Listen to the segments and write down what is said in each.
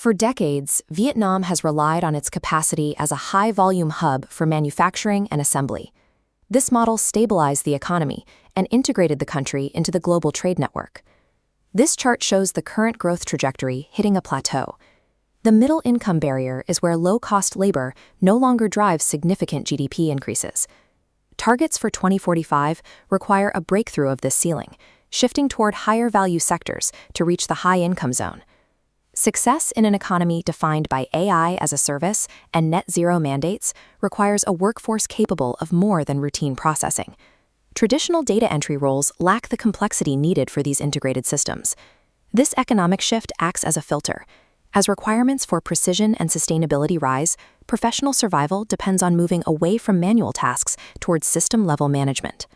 For decades, Vietnam has relied on its capacity as a high-volume hub for manufacturing and assembly. This model stabilized the economy and integrated the country into the global trade network. This chart shows the current growth trajectory hitting a plateau. The middle income barrier is where low-cost labor no longer drives significant GDP increases. Targets for 2045 require a breakthrough of this ceiling, shifting toward higher-value sectors to reach the high-income zone. Success in an economy defined by AI as a service and net zero mandates requires a workforce capable of more than routine processing. Traditional data entry roles lack the complexity needed for these integrated systems. This economic shift acts as a filter. As requirements for precision and sustainability rise, professional survival depends on moving away from manual tasks towards system-level management.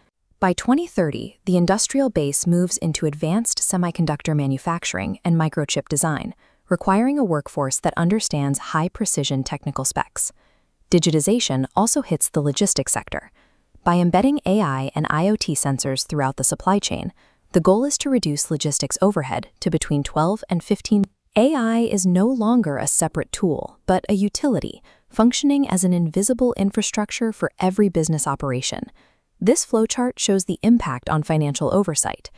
By 2030, the industrial base moves into advanced semiconductor manufacturing and microchip design, requiring a workforce that understands high-precision technical specs. Digitization also hits the logistics sector. By embedding AI and IoT sensors throughout the supply chain, the goal is to reduce logistics overhead to between 12 and 15. AI is no longer a separate tool, but a utility, functioning as an invisible infrastructure for every business operation. This flowchart shows the impact on financial oversight.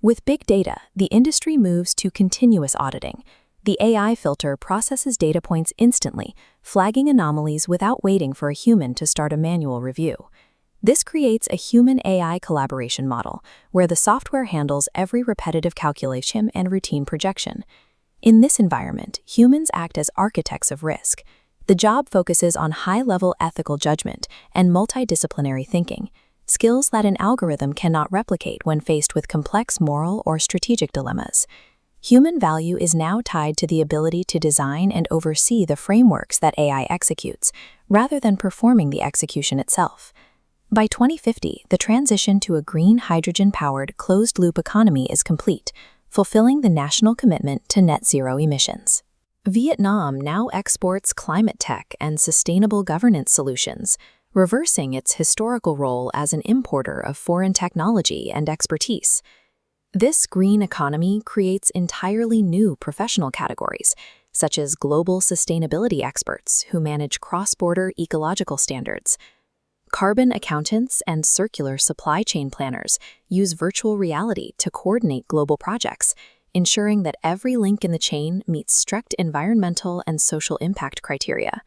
With big data, the industry moves to continuous auditing. The AI filter processes data points instantly, flagging anomalies without waiting for a human to start a manual review. This creates a human-AI collaboration model, where the software handles every repetitive calculation and routine projection. In this environment, humans act as architects of risk. The job focuses on high-level ethical judgment and multidisciplinary thinking, skills that an algorithm cannot replicate when faced with complex moral or strategic dilemmas. Human value is now tied to the ability to design and oversee the frameworks that AI executes, rather than performing the execution itself. By 2050, the transition to a green hydrogen-powered closed-loop economy is complete, fulfilling the national commitment to net zero emissions. Vietnam now exports climate tech and sustainable governance solutions, reversing its historical role as an importer of foreign technology and expertise. This green economy creates entirely new professional categories, such as global sustainability experts who manage cross-border ecological standards. Carbon accountants and circular supply chain planners use virtual reality to coordinate global projects, ensuring that every link in the chain meets strict environmental and social impact criteria.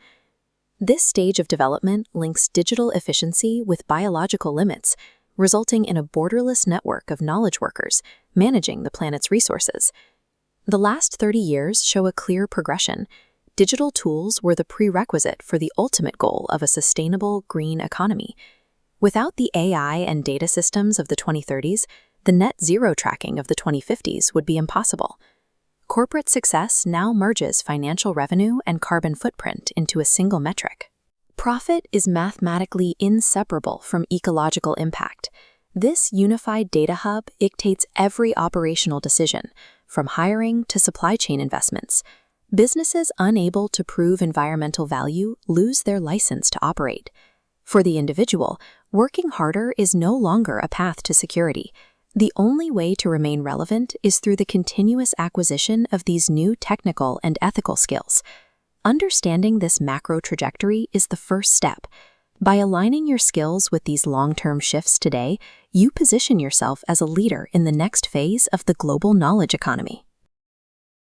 This stage of development links digital efficiency with biological limits, resulting in a borderless network of knowledge workers managing the planet's resources. The last 30 years show a clear progression. Digital tools were the prerequisite for the ultimate goal of a sustainable green economy. Without the AI and data systems of the 2030s, the net zero tracking of the 2050s would be impossible. Corporate success now merges financial revenue and carbon footprint into a single metric. Profit is mathematically inseparable from ecological impact. This unified data hub dictates every operational decision, from hiring to supply chain investments. Businesses unable to prove environmental value lose their license to operate. For the individual, working harder is no longer a path to security. The only way to remain relevant is through the continuous acquisition of these new technical and ethical skills. Understanding this macro trajectory is the first step. By aligning your skills with these long-term shifts today, you position yourself as a leader in the next phase of the global knowledge economy.